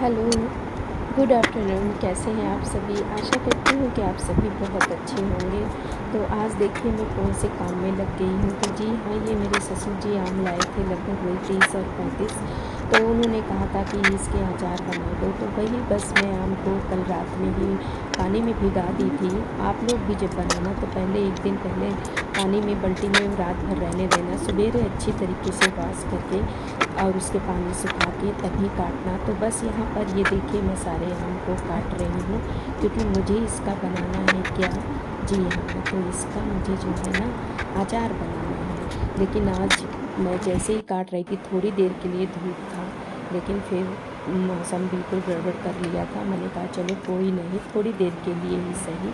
Hello, good afternoon. कैसे हैं आप सभी? आशा करती हूँ कि आप सभी बहुत अच्छे होंगे। तो आज देखिए मैं कौन से काम में लग गई हूँ। तो जी हाँ, ये मेरे ससुर जी आम लाए थे, लगभग वही 30 और 35। तो उन्होंने कहा था कि इसके अचार बना दो, तो वही बस मैं आम को कल रात में ही पानी में भिगा दी थी। आप लोग भी जब बनाना तो पहले एक दिन पहले पानी में बाल्टी में रात भर रहने देना, सवेरे अच्छी तरीके से वॉश करके और उसके पानी सुखा के तभी काटना। तो बस यहाँ पर ये देखिए मैं सारे आम को काट रही हूँ क्योंकि मुझे इसका बनाना है क्या, जी हाँ, तो इसका मुझे जो है ना अचार बनाना है। लेकिन आज मैं जैसे ही काट रही थी थोड़ी देर के लिए धूप था, लेकिन फिर मौसम बिल्कुल गड़बड़ कर लिया था। मैंने कहा चलो कोई नहीं, थोड़ी देर के लिए ही सही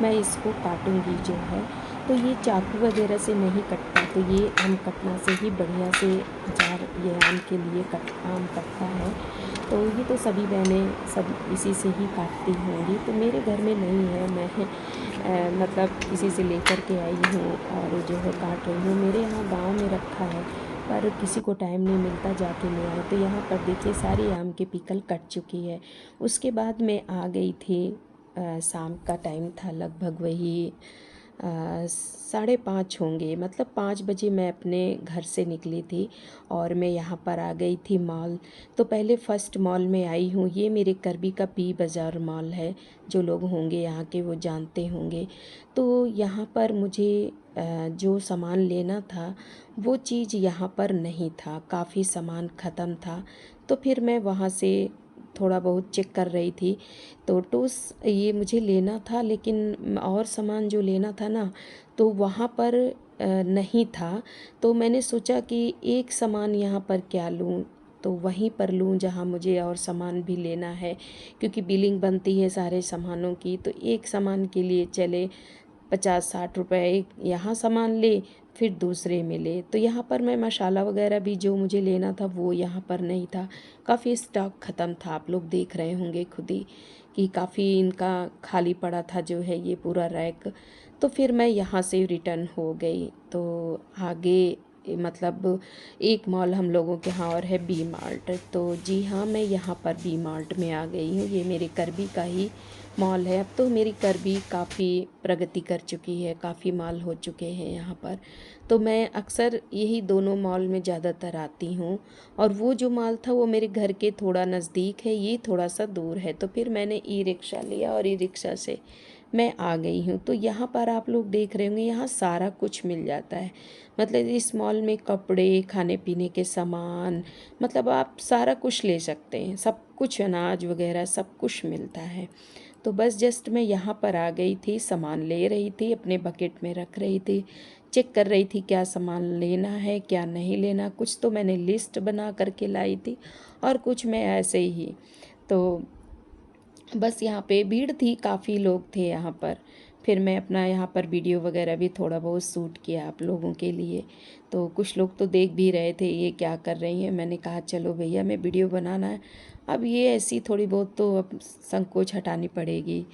मैं इसको काटूंगी जो है। तो ये चाकू वगैरह से नहीं कटता, तो ये आम कटना से ही बढ़िया से अचार ये आम के लिए आम कटता है। तो ये तो सभी बहनें सब इसी से ही काटती होंगी, तो मेरे घर में नहीं है। मैं मतलब किसी से लेकर के आई हूँ और जो है काट रही हूँ। मेरे यहाँ गांव में रखा है पर किसी को टाइम नहीं मिलता जाके ले आए। तो यहाँ पर देखिए सारी आम की पिकल कट चुकी है। उसके बाद मैं आ गई थी, शाम का टाइम था, लगभग वही 5:30 होंगे, मतलब 5 बजे मैं अपने घर से निकली थी और मैं यहाँ पर आ गई थी मॉल। तो पहले फ़र्स्ट मॉल में आई हूँ। ये मेरे करबी का पी बाज़ार मॉल है, जो लोग होंगे यहाँ के वो जानते होंगे। तो यहाँ पर मुझे जो सामान लेना था वो चीज़ यहाँ पर नहीं था, काफ़ी सामान ख़त्म था। तो फिर मैं वहाँ से थोड़ा बहुत चेक कर रही थी। तो टूस ये मुझे लेना था, लेकिन और सामान जो लेना था ना तो वहाँ पर नहीं था। तो मैंने सोचा कि एक सामान यहाँ पर क्या लूँ, तो वहीं पर लूँ जहाँ मुझे और सामान भी लेना है, क्योंकि बिलिंग बनती है सारे सामानों की। तो एक सामान के लिए चले 50-60 रुपए, एक यहाँ सामान ले फिर दूसरे में ले। तो यहाँ पर मैं मसाला वगैरह भी जो मुझे लेना था वो यहाँ पर नहीं था। काफ़ी स्टॉक ख़त्म था, आप लोग देख रहे होंगे खुद ही कि काफ़ी इनका खाली पड़ा था जो है ये पूरा रैक। तो फिर मैं यहाँ से रिटर्न हो गई। तो आगे मतलब एक मॉल हम लोगों के यहाँ और है बी मार्ट। तो जी हाँ, मैं यहाँ पर बी मार्ट में आ गई हूँ। ये मेरे करबी का ही मॉल है। अब तो मेरी करबी काफ़ी प्रगति कर चुकी है, काफ़ी मॉल हो चुके हैं यहाँ पर। तो मैं अक्सर यही दोनों मॉल में ज़्यादातर आती हूँ। और वो जो मॉल था वो मेरे घर के थोड़ा नज़दीक है, ये थोड़ा सा दूर है। तो फिर मैंने ई रिक्शा लिया और ई रिक्शा से मैं आ गई हूँ। तो यहाँ पर आप लोग देख रहे होंगे यहाँ सारा कुछ मिल जाता है। मतलब इस मॉल में कपड़े, खाने पीने के सामान, मतलब आप सारा कुछ ले सकते हैं, सब कुछ अनाज वगैरह सब कुछ मिलता है। तो बस जस्ट मैं यहाँ पर आ गई थी, सामान ले रही थी, अपने बकेट में रख रही थी, चेक कर रही थी क्या सामान लेना है क्या नहीं लेना। कुछ तो मैंने लिस्ट बना करके लाई थी और कुछ मैं ऐसे ही। तो बस यहाँ पे भीड़ थी, काफ़ी लोग थे यहाँ पर। फिर मैं अपना यहाँ पर वीडियो वगैरह भी थोड़ा बहुत शूट किया आप लोगों के लिए। तो कुछ लोग तो देख भी रहे थे ये क्या कर रही हैं। मैंने कहा चलो भैया मैं वीडियो बनाना है। अब ये ऐसी थोड़ी बहुत तो अब संकोच हटानी पड़ेगी,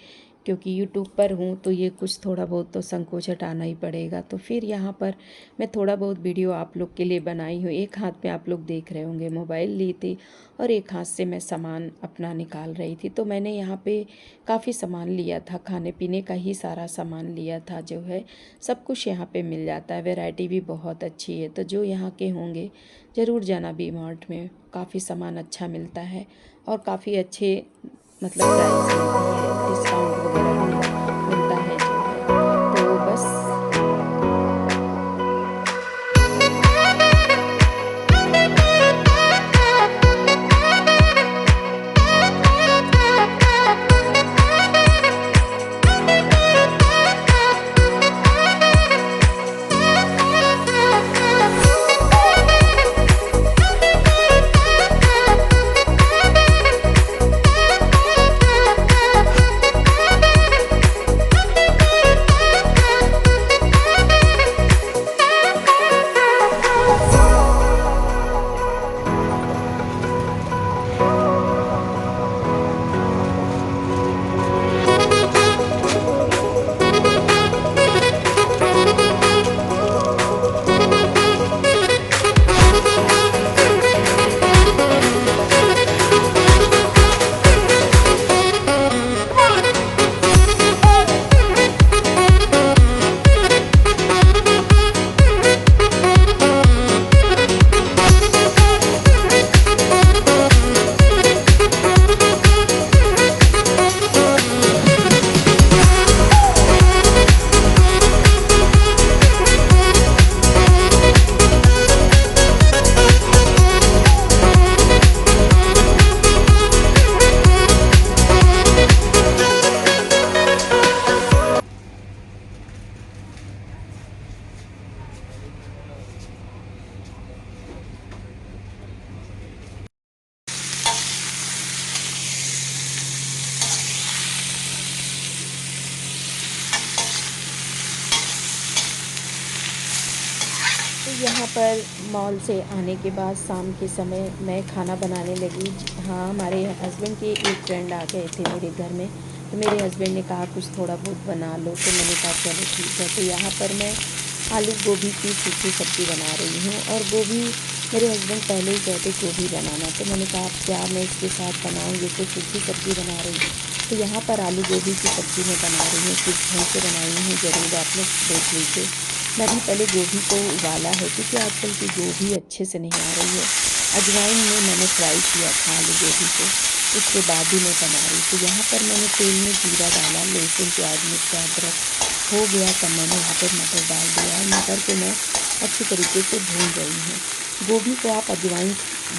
क्योंकि यूट्यूब पर हूँ तो ये कुछ थोड़ा बहुत तो संकोच हटाना ही पड़ेगा। तो फिर यहाँ पर मैं थोड़ा बहुत वीडियो आप लोग के लिए बनाई हूँ। एक हाथ में आप लोग देख रहे होंगे मोबाइल ली थी और एक हाथ से मैं सामान अपना निकाल रही थी। तो मैंने यहाँ पे काफ़ी सामान लिया था, खाने पीने का ही सारा सामान लिया था जो है। सब कुछ यहाँ पे मिल जाता है, वैरायटी भी बहुत अच्छी है। तो जो यहाँ के होंगे ज़रूर जाना बी मार्ट में, काफ़ी सामान अच्छा मिलता है और काफ़ी अच्छे मतलब प्राइस मिलती है, डिस्काउंट वगैरह भी मिलता है जो है। तो बस पर मॉल से आने के बाद शाम के समय मैं खाना बनाने लगी। हाँ, हमारे हस्बैंड के एक फ्रेंड आ गए थे मेरे घर में, तो मेरे हस्बैंड ने कहा कुछ थोड़ा बहुत बना लो, तो मैंने कहा चलो ठीक है। तो यहाँ पर मैं आलू गोभी की सूखी सब्ज़ी बना रही हूँ, और गोभी मेरे हस्बैंड पहले ही कहते गोभी बनाना, तो मैंने कहा क्या मैं इसके साथ बनाऊँ, ये तो सूखी सब्ज़ी बना रही हूँ। तो यहाँ पर आलू गोभी की सब्ज़ी मैं बना रही हूँ, किस ढंग से बनाई हूँ ज़रूर आप लोग देख लीजिए। मैंने पहले गोभी को उबाला है, क्योंकि आजकल की गोभी अच्छे से नहीं आ रही है। अजवाइन में मैंने फ्राई किया था आलू गोभी को, उसके बाद ही मैं बना रही। तो यहाँ पर मैंने तेल में जीरा डाला, लहसुन प्याज मिर्च अदरक हो गया, तब मैंने यहाँ पर मटर डाल दिया है। मटर को मैं अच्छी तरीके से भून रही हूँ। गोभी को आप अजवाइन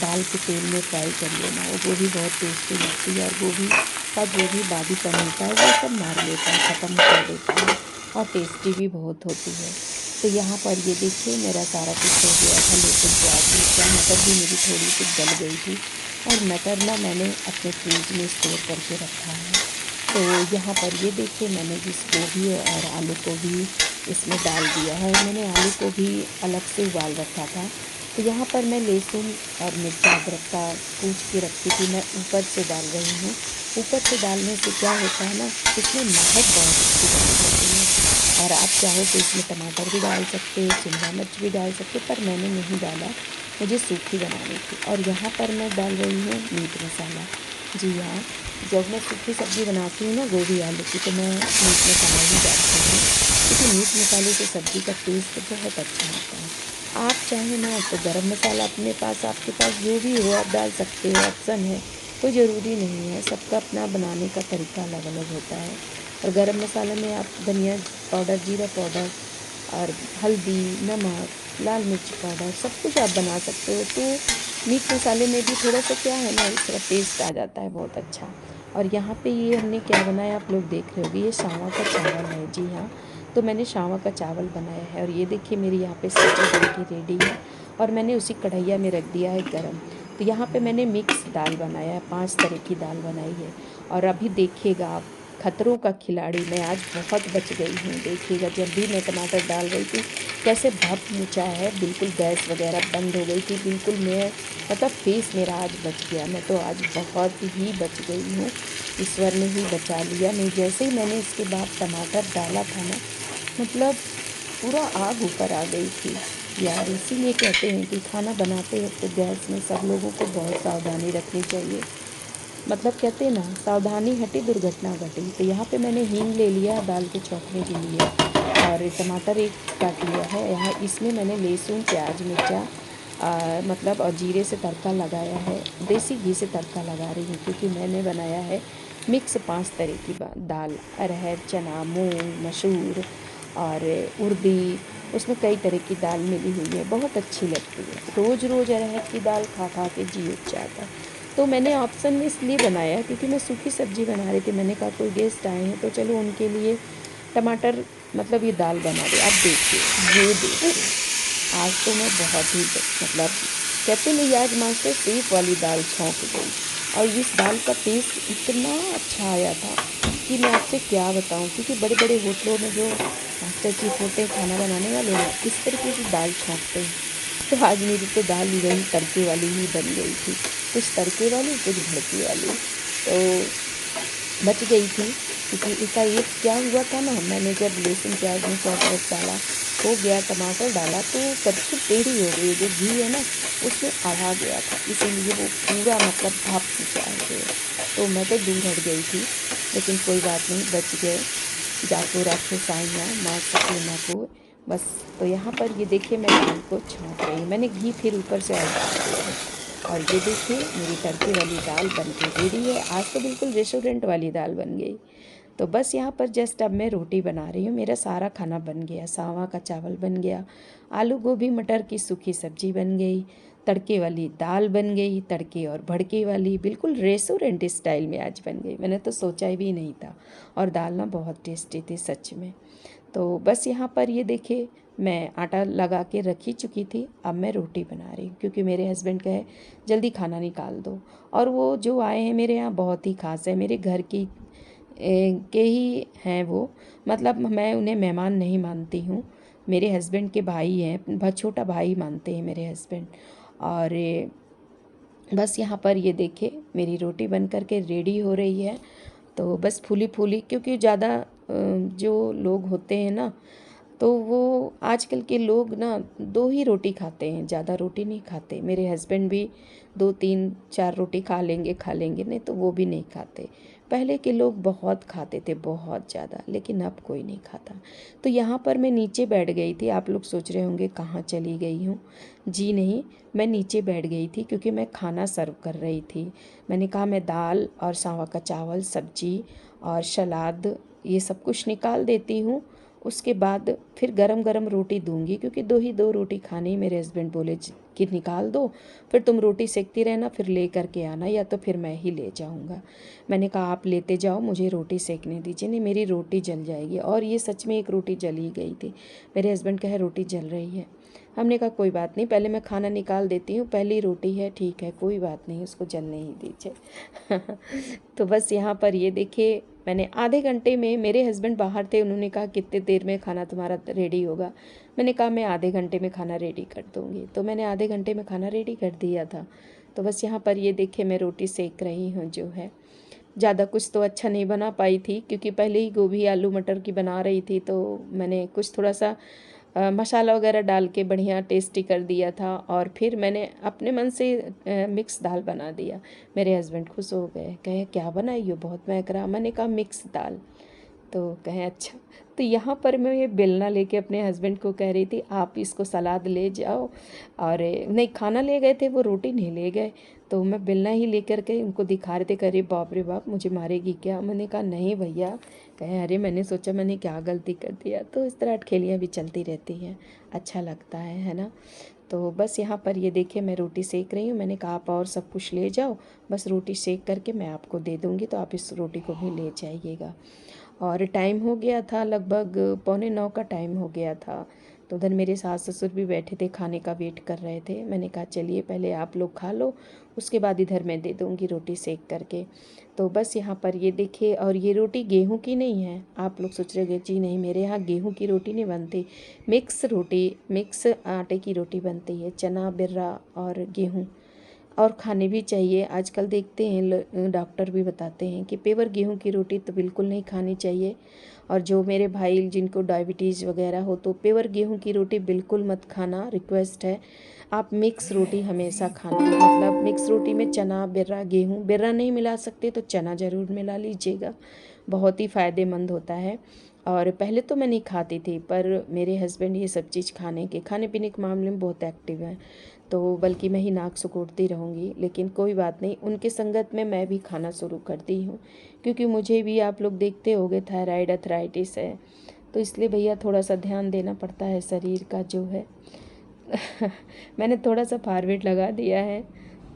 डाल के तेल में फ्राई कर लेना, वो गोभी बहुत टेस्टी लगती है, और गोभी का जो भी बादीपन होता है वो सब मार लेता है, ख़त्म कर देता है, और टेस्टी भी बहुत होती है। तो यहाँ पर ये देखिए मेरा सारा कुछ हो गया था, लहसुन प्याज मिर्चा, मटर भी मेरी थोड़ी सी गल गई थी, और मटर ना मैंने अपने फ्रिज में स्टोर करके रखा है। तो यहाँ पर ये देखिए मैंने जिस गोभी और आलू को भी इसमें डाल दिया है। मैंने आलू को भी अलग से उबाल रखा था। तो यहाँ पर मैं लहसुन और मिर्चा अदरक का कूच के रखी थी, मैं ऊपर से डाल रही हूँ। ऊपर से डालने से क्या होता है ना, इसमें महक बहुत अच्छी बनी रहती है। और आप चाहो तो इसमें टमाटर भी डाल सकते, शिमला मिर्च भी डाल सकते, पर मैंने नहीं डाला, मुझे सूखी बनानी थी। और यहाँ पर मैं डाल रही हूँ मीट मसाला। जी हाँ, जब मैं सूखी सब्ज़ी बनाती हूँ ना गोभी आलू की, तो मैं मीट मसाला ही डालती हूँ, क्योंकि मीट मसाले से सब्ज़ी का टेस्ट बहुत अच्छा आता है। आप चाहें ना तो गरम मसाला अपने पास, आपके पास जो भी हो आप डाल सकते हो, ऑप्शन है, कोई ज़रूरी नहीं है। सबका अपना बनाने का तरीका अलग अलग होता है। और गरम मसाले में आप धनिया पाउडर, जीरा पाउडर, और हल्दी, नमक, लाल मिर्च पाउडर, सब कुछ आप बना सकते हो। तो मीट मसाले में भी थोड़ा सा क्या है ना, इसका टेस्ट आ जाता है बहुत अच्छा। और यहाँ पे ये हमने क्या बनाया आप लोग देख रहे होगे, ये सावा का चावल है। जी हाँ, तो मैंने सावा का चावल बनाया है, और ये देखिए मेरी यहाँ पे सब्ज़ी बन के रेडी है, और मैंने उसी कढ़ैया में रख दिया है गरम। तो यहाँ पे मैंने मिक्स दाल बनाया है, 5 तरह की दाल बनाई है। और अभी देखिएगा आप, खतरों का खिलाड़ी मैं आज बहुत बच गई हूँ। देखिएगा जब भी मैं टमाटर डाल रही थी कैसे भाप ऊँचा है, बिल्कुल गैस वगैरह बंद हो गई थी, बिल्कुल मैं मतलब फेस मेरा आज बच गया। मैं तो आज बहुत ही बच गई हूँ, ईश्वर ने ही बचा लिया। नहीं, जैसे ही मैंने इसके बाद टमाटर डाला था ना, मतलब पूरा आग ऊपर आ गई थी यार। इसीलिए कहते हैं कि खाना बनाते वक्त गैस में सब लोगों को बहुत सावधानी रखनी चाहिए। मतलब कहते हैं ना, सावधानी हटी दुर्घटना घटी। तो यहाँ पे मैंने हींग ले लिया दाल को छौंकने के लिए, और टमाटर एक काट लिया है। यहाँ इसमें मैंने लहसुन प्याज मिर्चा मतलब और जीरे से तड़का लगाया है। देसी घी से तड़का लगा रही हूँ, क्योंकि मैंने बनाया है मिक्स 5 तरह की दाल, अरहर, चना, मूंग, मसूर और उड़दी। उसमें कई तरह की दाल मिली हुई है, बहुत अच्छी लगती है। रोज़ रोज़ अरहर की दाल खा खा के जी उठ जाता है। तो मैंने ऑप्शन में इसलिए बनाया क्योंकि मैं सूखी सब्ज़ी बना रही थी। मैंने कहा कोई गेस्ट आए हैं तो चलो उनके लिए टमाटर मतलब ये दाल बना दे। अब देखिए, ये देखिए, आज तो मैं बहुत ही मतलब कहते नहीं, आज मास्टर शेफ वाली दाल छौंक गई। और इस दाल का टेस्ट इतना अच्छा आया था कि मैं आपसे क्या बताऊं, क्योंकि बड़े बड़े होटलों में जो मास्टर चीफ होते हैं खाना बनाने वाले ना, इस तरीके से दाल छौंकते हैं। तो आज मेरी तो दाल ही वही तड़के वाली ही बन गई थी, कुछ तड़के वाली कुछ भड़के वाली। तो बच गई थी, क्योंकि एकाएक क्या हुआ था ना, मैंने जब लहसुन प्याज मिर्च अदरक डाला, हो गया, टमाटर डाला, तो कढ़ी टेढ़ी हो गई। जो घी है ना उसमें आ गया था, इसीलिए वो पूरा मतलब भाप खींचा हो गया। तो मैं तो दूर हट गई थी, लेकिन कोई बात नहीं, बच गए। जाको राखे साइयाँ माँ सकीना को। बस। तो यहाँ पर ये देखिए मैं दाल को छौंक रही हूँ, मैंने घी फिर ऊपर से और डाल दिया है। और ये देखिए मेरी तड़के वाली दाल बन के रेडी है। आज तो बिल्कुल रेस्टोरेंट वाली दाल बन गई। तो बस यहाँ पर जस्ट अब मैं रोटी बना रही हूँ, मेरा सारा खाना बन गया। सावा का चावल बन गया, आलू गोभी मटर की सूखी सब्जी बन गई, तड़के वाली दाल बन गई, तड़के और भड़के वाली, बिल्कुल रेस्टोरेंट स्टाइल में आज बन गई। मैंने तो सोचा भी नहीं था। और दाल ना बहुत टेस्टी थी सच में। तो बस यहाँ पर ये देखिए मैं आटा लगा के रख ही चुकी थी, अब मैं रोटी बना रही हूँ, क्योंकि मेरे हस्बैंड कहे जल्दी खाना निकाल दो। और वो जो आए हैं मेरे यहाँ बहुत ही ख़ास है, मेरे घर की के ही हैं वो। मतलब मैं उन्हें मेहमान नहीं मानती हूँ, मेरे हस्बैंड के भाई हैं, बहुत छोटा भाई मानते हैं मेरे हस्बैंड। और बस यहाँ पर ये देखिए मेरी रोटी बन कर के रेडी हो रही है। तो बस फूली फूली, क्योंकि ज़्यादा जो लोग होते हैं ना, तो वो आजकल के लोग ना 2 ही रोटी खाते हैं, ज़्यादा रोटी नहीं खाते। मेरे हस्बैंड भी 2 3 4 रोटी खा लेंगे, नहीं तो वो भी नहीं खाते। पहले के लोग बहुत खाते थे, बहुत ज़्यादा, लेकिन अब कोई नहीं खाता। तो यहाँ पर मैं नीचे बैठ गई थी। आप लोग सोच रहे होंगे कहाँ चली गई हूँ। जी नहीं, मैं नीचे बैठ गई थी क्योंकि मैं खाना सर्व कर रही थी। मैंने कहा मैं दाल और सांवा का चावल, सब्जी और सलाद ये सब कुछ निकाल देती हूँ, उसके बाद फिर गरम गरम रोटी दूंगी, क्योंकि 2 रोटी खानी। मेरे हस्बैंड बोले कि निकाल दो, फिर तुम रोटी सेकती रहना, फिर ले करके आना, या तो फिर मैं ही ले जाऊंगा। मैंने कहा आप लेते जाओ, मुझे रोटी सेकने दीजिए, नहीं मेरी रोटी जल जाएगी। और ये सच में एक रोटी जल ही गई थी। मेरे हस्बैंड कहे रोटी जल रही है। हमने कहा कोई बात नहीं, पहले मैं खाना निकाल देती हूँ, पहली रोटी है, ठीक है कोई बात नहीं, उसको जलने ही दीजिए। तो बस यहाँ पर ये देखिए, मैंने आधे घंटे में, मेरे हस्बैंड बाहर थे, उन्होंने कहा कितने देर में खाना तुम्हारा रेडी होगा। मैंने कहा मैं आधे घंटे में खाना रेडी कर दूँगी। तो मैंने आधे घंटे में खाना रेडी कर दिया था। तो बस यहाँ पर ये देखिए मैं रोटी सेक रही हूँ जो है। ज़्यादा कुछ तो अच्छा नहीं बना पाई थी, क्योंकि पहले ही गोभी आलू मटर की बना रही थी, तो मैंने कुछ थोड़ा सा मसाला वगैरह डाल के बढ़िया टेस्टी कर दिया था। और फिर मैंने अपने मन से मिक्स दाल बना दिया। मेरे हस्बैंड खुश हो गए, कहे क्या बनाई हो, बहुत महक रहा। मैंने कहा मिक्स दाल। तो कहें अच्छा। तो यहाँ पर मैं ये बेलना लेके अपने हस्बैंड को कह रही थी आप इसको सलाद ले जाओ, और नहीं खाना ले गए थे, वो रोटी नहीं ले गए। तो मैं बेलना ही लेकर के उनको दिखा रहे थे, कह रही बाप रे बाप मुझे मारेगी क्या। मैंने कहा नहीं भैया। कहे अरे मैंने सोचा मैंने क्या गलती कर दिया। तो इस तरह अटखेलियाँ भी चलती रहती हैं, अच्छा लगता है ना। तो बस यहाँ पर ये देखिए मैं रोटी सेक रही हूँ। मैंने कहा आप और सब कुछ ले जाओ, बस रोटी सेक करके मैं आपको दे दूँगी, तो आप इस रोटी को भी ले जाइएगा। और टाइम हो गया था, लगभग 8:45 का टाइम हो गया था। तो उधर मेरे सास ससुर भी बैठे थे, खाने का वेट कर रहे थे। मैंने कहा चलिए पहले आप लोग खा लो, उसके बाद इधर मैं दे दूँगी रोटी सेक करके। तो बस यहाँ पर ये देखिए, और ये रोटी गेहूं की नहीं है। आप लोग सोच रहे होंगे जी नहीं मेरे यहाँ गेहूं की रोटी नहीं बनती, मिक्स रोटी, मिक्स आटे की रोटी बनती है, चना बिर्रा और गेहूँ। और खाने भी चाहिए। आजकल देखते हैं डॉक्टर भी बताते हैं कि पेवर गेहूं की रोटी तो बिल्कुल नहीं खानी चाहिए। और जो मेरे भाई जिनको डायबिटीज़ वगैरह हो, तो पेवर गेहूं की रोटी बिल्कुल मत खाना, रिक्वेस्ट है। आप मिक्स रोटी हमेशा खाना, मतलब मिक्स रोटी में चना बिर्रा, गेहूं, बिर्रा नहीं मिला सकते तो चना ज़रूर मिला लीजिएगा, बहुत ही फ़ायदेमंद होता है। और पहले तो मैं नहीं खाती थी, पर मेरे हस्बैंड ये सब चीज़ खाने पीने के मामले में बहुत एक्टिव हैं। तो बल्कि मैं ही नाक सिकोड़ती रहूँगी, लेकिन कोई बात नहीं, उनके संगत में मैं भी खाना शुरू कर दी हूँ। क्योंकि मुझे भी आप लोग देखते होंगे थायराइड अर्थराइटिस है, तो इसलिए भैया थोड़ा सा ध्यान देना पड़ता है शरीर का जो है। मैंने थोड़ा सा फारवेट लगा दिया है।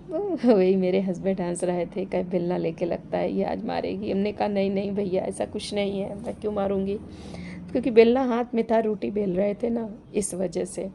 तो वही मेरे हस्बैंड हंस रहे थे, कहीं बेलना लेके लगता है ये आज मारेगी। हमने कहा नहीं नहीं भैया ऐसा कुछ नहीं है, मैं क्यों मारूंगी, क्योंकि बेलना हाथ में था, रोटी बेल रहे थे ना, इस वजह से।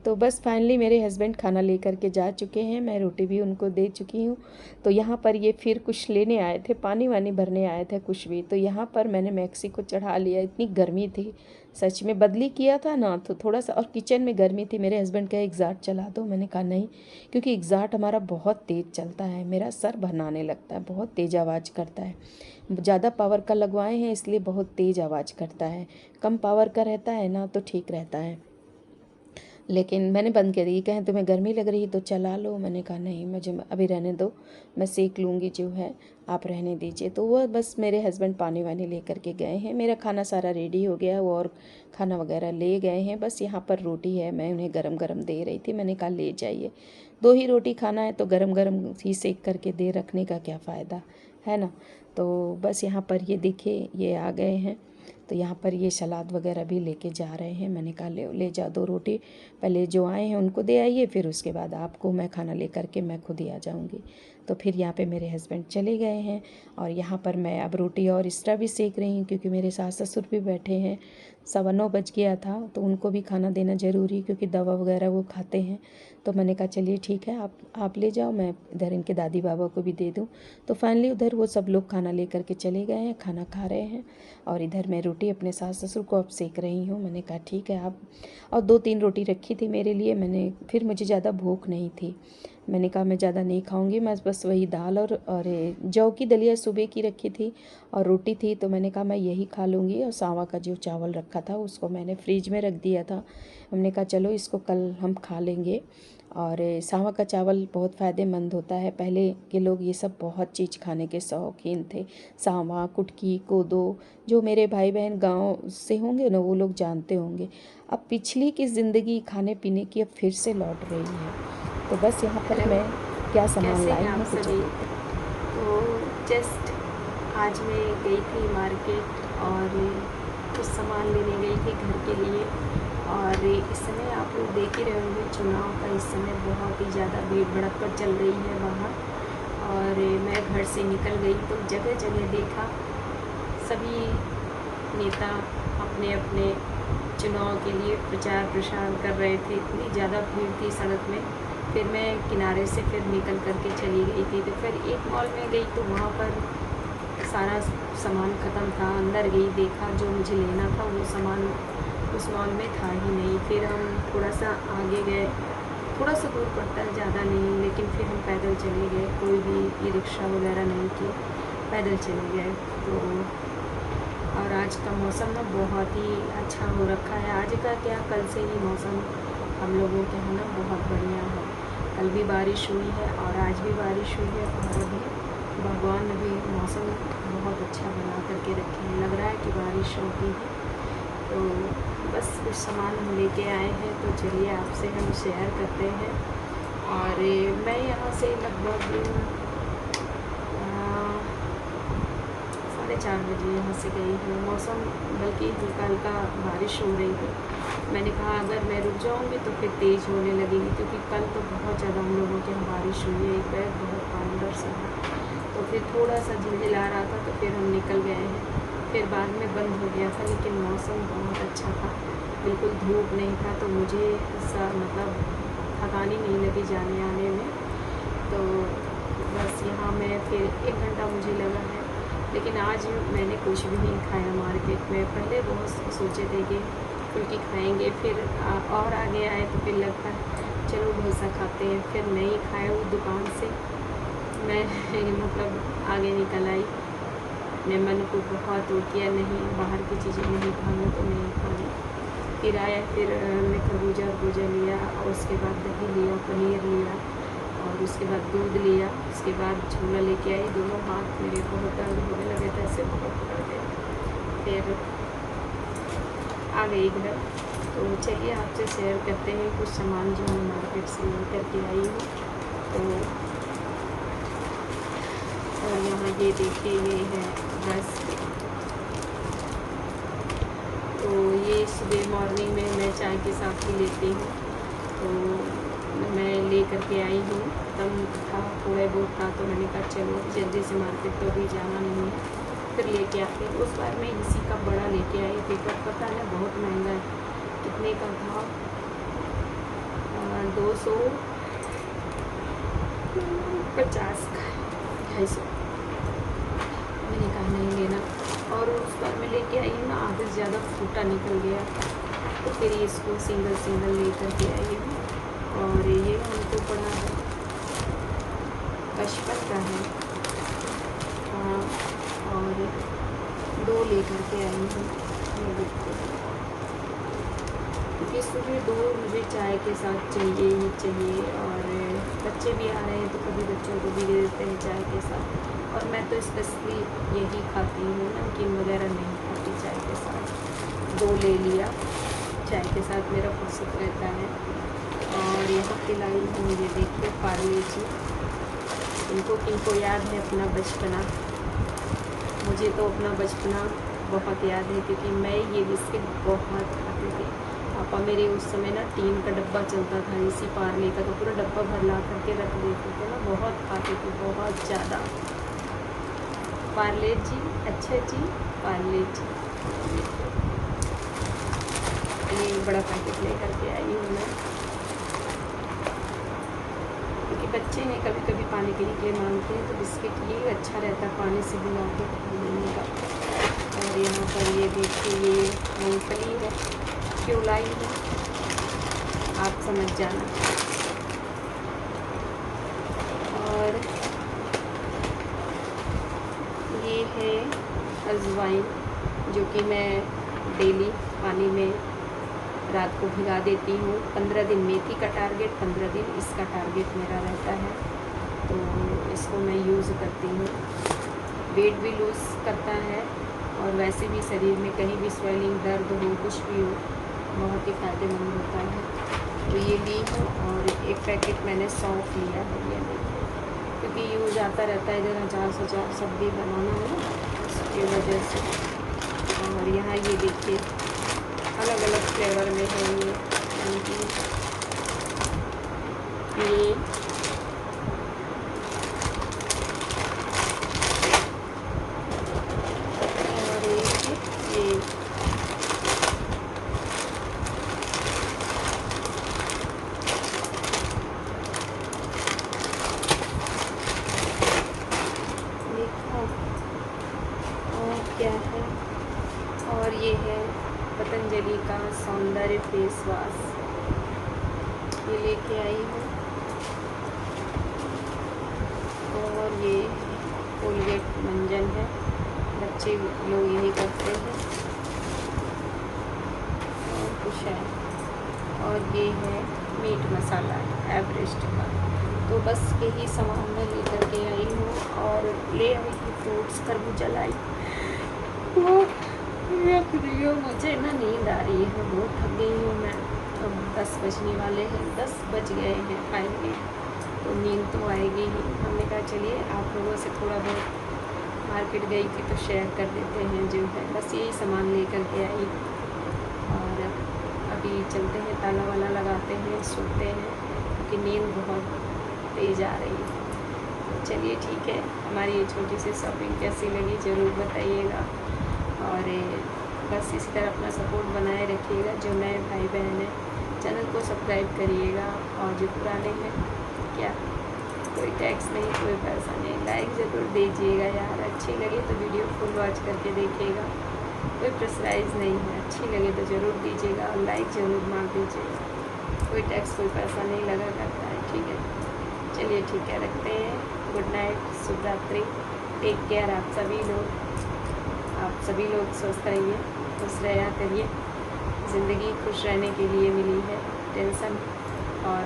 तो बस फाइनली मेरे हस्बैंड खाना लेकर के जा चुके हैं, मैं रोटी भी उनको दे चुकी हूँ। तो यहाँ पर ये फिर कुछ लेने आए थे, पानी वानी भरने आए थे कुछ भी। तो यहाँ पर मैंने मैक्सी को चढ़ा लिया, इतनी गर्मी थी सच में, बदली किया था ना तो थोड़ा सा, और किचन में गर्मी थी। मेरे हस्बैंड कहे एग्ज़ॉस्ट चला दो, मैंने कहा नहीं, क्योंकि एग्ज़ॉस्ट हमारा बहुत तेज़ चलता है, मेरा सर भरनाने लगता है, बहुत तेज़ आवाज़ करता है। ज़्यादा पावर का लगवाए हैं इसलिए बहुत तेज़ आवाज़ करता है, कम पावर का रहता है ना तो ठीक रहता है। लेकिन मैंने बंद कर दी, कहें तुम्हें गर्मी लग रही है तो चला लो। मैंने कहा नहीं मुझे अभी रहने दो, मैं सेक लूँगी जो है, आप रहने दीजिए। तो वह बस मेरे हस्बैंड पानी वानी ले करके गए हैं, मेरा खाना सारा रेडी हो गया, वो और खाना वगैरह ले गए हैं। बस यहाँ पर रोटी है, मैं उन्हें गरम गरम दे रही थी। मैंने कहा ले जाइए, 2 ही रोटी खाना है तो गरम गरम ही सेक करके दे रखने का क्या फ़ायदा है ना। तो बस यहाँ पर ये देखिए ये आ गए हैं। तो यहाँ पर ये सलाद वगैरह भी लेके जा रहे हैं। मैंने कहा ले जा 2 रोटी, पहले जो आए हैं उनको दे आइए, फिर उसके बाद आपको मैं खाना ले करके मैं खुद ही आ जाऊँगी। तो फिर यहाँ पे मेरे हस्बैंड चले गए हैं, और यहाँ पर मैं अब रोटी और एक्स्ट्रा भी सेक रही हूँ, क्योंकि मेरे सास ससुर भी बैठे हैं। 9:15 बज गया था, तो उनको भी खाना देना ज़रूरी, क्योंकि दवा वगैरह वो खाते हैं। तो मैंने कहा चलिए ठीक है, आप ले जाओ, मैं इधर इनके दादी बाबा को भी दे दूँ। तो फाइनली उधर वो सब लोग खाना लेकर के चले गए हैं, खाना खा रहे हैं। और इधर मैं रोटी अपने सास ससुर को अब सेक रही हूँ। मैंने कहा ठीक है आप, और 2-3 रोटी रखी थी मेरे लिए। फिर मुझे ज़्यादा भूख नहीं थी। मैंने कहा मैं ज़्यादा नहीं खाऊंगी, मैं बस वही दाल और जौ की दलिया सुबह की रखी थी और रोटी थी, तो मैंने कहा मैं यही खा लूँगी। और सांवा का जो चावल रखा था उसको मैंने फ्रिज में रख दिया था। हमने कहा चलो इसको कल हम खा लेंगे। और सांवा का चावल बहुत फ़ायदेमंद होता है। पहले के लोग ये सब बहुत चीज़ खाने के शौकीन थे। सांवा, कुटकी, कोदो, जो मेरे भाई बहन गांव से होंगे ना वो लोग जानते होंगे। अब पिछली की ज़िंदगी खाने पीने की अब फिर से लौट रही है। तो बस यहाँ पर मैं क्या सामान कैसे लाई हैं हूँ आप तो सभी। चलिए। तो जस्ट आज मैं गई थी मार्केट और कुछ सामान लेने गई थी घर के लिए। और इस समय आप लोग देख ही रहे होंगे, चुनाव का इस समय बहुत ही ज़्यादा भीड़ भड़क चल रही है बाहर। और मैं घर से निकल गई तो जगह जगह देखा सभी नेता अपने अपने चुनाव के लिए प्रचार प्रसार कर रहे थे। इतनी ज़्यादा भीड़ थी सड़क में। फिर मैं किनारे से फिर निकल करके चली गई थी। तो फिर एक मॉल में गई तो वहाँ पर सारा सामान ख़त्म था। अंदर गई, देखा जो मुझे लेना था वो सामान उस मॉल में था ही नहीं। फिर हम थोड़ा सा आगे गए, थोड़ा सा दूर पड़ता है, ज़्यादा नहीं, लेकिन फिर हम पैदल चले गए। कोई भी ई रिक्शा वगैरह नहीं की, पैदल चले गए। तो और आज का मौसम ना बहुत ही अच्छा हो रखा है। आज का क्या, कल से ही मौसम हम लोगों के यहाँ ना बहुत बढ़िया है। कल भी बारिश हुई है और आज भी बारिश हुई है। और अभी भगवान ने भी मौसम बहुत अच्छा बना करके रखे हैं। लग रहा है कि बारिश होगी है। तो बस कुछ सामान हम लेके आए हैं, तो चलिए आपसे हम शेयर करते हैं। और मैं यहाँ से लगभग 4:30 बजे यहाँ से गई हूँ। मौसम बल्कि हल्का हल्का बारिश हो रही है। मैंने कहा अगर मैं रुक जाऊँगी तो फिर तेज़ होने लगेगी, क्योंकि कल तो बहुत ज़्यादा हम लोगों के यहाँ बारिश हुई है। एक बैग बहुत पानी सा है, तो फिर थोड़ा सा झिलझिला रहा था, तो फिर हम निकल गए हैं। फिर बाद में बंद हो गया था, लेकिन मौसम बहुत अच्छा था, बिल्कुल धूप नहीं था। तो मुझे ऐसा मतलब थकान ही नहीं लगी जाने आने में। तो बस यहाँ मैं फिर 1 घंटा मुझे लगा है। लेकिन आज मैंने कुछ भी नहीं खाया मार्केट में। पहले बहुत सोचे थे कि फुल्की खाएंगे, फिर और आगे आए तो फिर लगता चलो डोसा खाते हैं। फिर नहीं खाया वो दुकान से। मैं मतलब आगे निकल आई। अपने मन को बहुत वो किया, नहीं बाहर की चीज़ें नहीं खाना तो नहीं खानी। फिर आया, फिर हमने खरबूजा लिया, और उसके बाद दही लिया, पनीर लिया, और उसके बाद दूध लिया। उसके बाद झोला लेके आई। दोनों हाथ मेरे बहुत दर्द होने लगे थे, ऐसे बहुत पकड़ गए। फिर आ गई घर। तो चलिए आपसे शेयर करते हैं कुछ सामान जो मैं मार्केट से लेकर के आई हूँ। तो और यहाँ ये देखिए, ये है बस। तो ये सुबह मॉर्निंग में मैं चाय के साथ ही लेती हूँ। तो मैं ले करके आई हूँ। तब था थोड़ा बहुत था, तो मैंने कहा चलो जल्दी से मार्केट तो अभी जाना नहीं है, फिर लेके आते हैं। उस बार मैं इसी का बड़ा लेके आई थी, पर पता है बहुत महंगा है। कितने का था? 250 का, 250। मैंने कहा नहीं लेना। और उस बार मैं लेके आई हूँ ना, आधे से ज़्यादा फूटा निकल गया, तो फिर इसको सिंगल ले करके आई हूँ। और ये हमको पड़ा है 55 का है। हाँ, और 2 ले करके आई हूँ। क्योंकि सुबह 2 मुझे चाय के साथ चाहिए ही चाहिए। और बच्चे भी आ रहे हैं, तो कभी बच्चों को भी दे देते हैं चाय के साथ। और मैं तो स्पेशली यही खाती हूँ, नमकीन वगैरह नहीं खाती चाय के साथ। 2 ले लिया, चाय के साथ मेरा फुर्सत रहता है। और यहाँ पे लाई हूँ, ये देखिए पार्ले जी। इनको किनको याद है अपना बचपना? मुझे तो अपना बचपना बहुत याद है, क्योंकि मैं ये बिस्किट बहुत खाती थी। पापा मेरे उस समय ना टीन का डब्बा चलता था इसी पार्ले का, तो पूरा डब्बा भर ला करके रख देते थे ना, बहुत खाती थी, बहुत ज़्यादा। पार्ले जी, अच्छा जी, पार्ले जी। ये बड़ा पैकेट लेकर के आई हूँ मैं, क्योंकि बच्चे हैं कभी कभी पानी पीने के लिए मांगते हैं, तो बिस्किट ये अच्छा रहता है पानी से भिगा के देने का। और यहाँ पर ये देखिए ये मूँगफली है, क्यों लाई है आप समझ जाना। और ये है अजवाइन, जो कि मैं डेली पानी में रात को भिगा देती हूँ। 15 दिन मेथी का टारगेट, 15 दिन इसका टारगेट मेरा रहता है, तो इसको मैं यूज़ करती हूँ। वेट भी लूज़ करता है और वैसे भी शरीर में कहीं भी स्वेलिंग, दर्द हो, कुछ भी हो, बहुत ही फ़ायदेमंद होता है। तो ये ली हूँ। और एक पैकेट मैंने सौंफ लिया है, ये देखिए, क्योंकि यूज़ आता रहता है, इधर अचार सचार सब्ज़ी बनाना है ना, इसकी वजह से। और यहाँ ये देखिए अलग अलग फ्लेवर में है ये, यानी कि ये और ये देखो और क्या है। और ये है पतंजलि का सौंदर्य फेस वॉश, ये लेके आई हूँ। और ये कोलगेट मंजन है, बच्चे लोग यही करते हैं। और कुछ है, और ये है मीट मसाला एवरेस्ट का। तो बस यही सामान मैं लेकर के आई हूँ। और ले आई थी फ्रूट्स, खरबूजा लाई, वो रख रही हूँ। मुझे ना नींद आ रही है, बहुत थक गई हूँ मैं। अब 10 बजने वाले हैं, 10 बज गए हैं फाइनली, तो नींद तो आएगी ही। हमने कहा चलिए आप लोगों से थोड़ा बहुत मार्केट गई थी तो शेयर कर देते हैं जो है। बस यही सामान लेकर के आई। और अभी चलते हैं, ताला वाला लगाते हैं, सोते हैं, क्योंकि नींद बहुत तेज़ आ रही है। चलिए ठीक है, हमारी ये छोटी सी शॉपिंग कैसी लगी ज़रूर बताइएगा। और बस इसी तरह अपना सपोर्ट बनाए रखिएगा। जो नए भाई बहन हैं चैनल को सब्सक्राइब करिएगा, और जो पुराने हैं क्या, कोई टैक्स नहीं, कोई पैसा नहीं, लाइक ज़रूर दीजिएगा यार। अच्छी लगे तो वीडियो फुल वॉच करके देखिएगा, कोई प्रेशराइज़ नहीं है। अच्छी लगे तो ज़रूर दीजिएगा और लाइक ज़रूर मार दीजिएगा। कोई टैक्स, कोई पैसा नहीं लगा करता है, ठीक है। चलिए ठीक है, रखते हैं। गुड नाइट, शुभ रात्रि, टेक केयर। आप सभी लोग स्वस्थ रहिए, खुश रहा करिए। ज़िंदगी खुश रहने के लिए मिली है, टेंशन और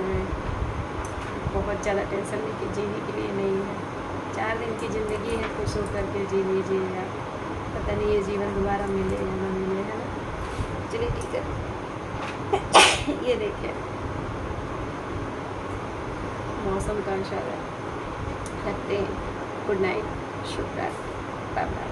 बहुत ज़्यादा टेंशन लेके जीने के लिए नहीं है। 4 दिन की ज़िंदगी है, खुश होकर के जी लीजिएगा। पता नहीं ये जीवन दोबारा मिले या ना मिले, है ना। चलिए ठीक है। ये देखिए मौसम का इशारा है। रखते हैं। गुड नाइट, शुभ रात्रि, बाय बाय।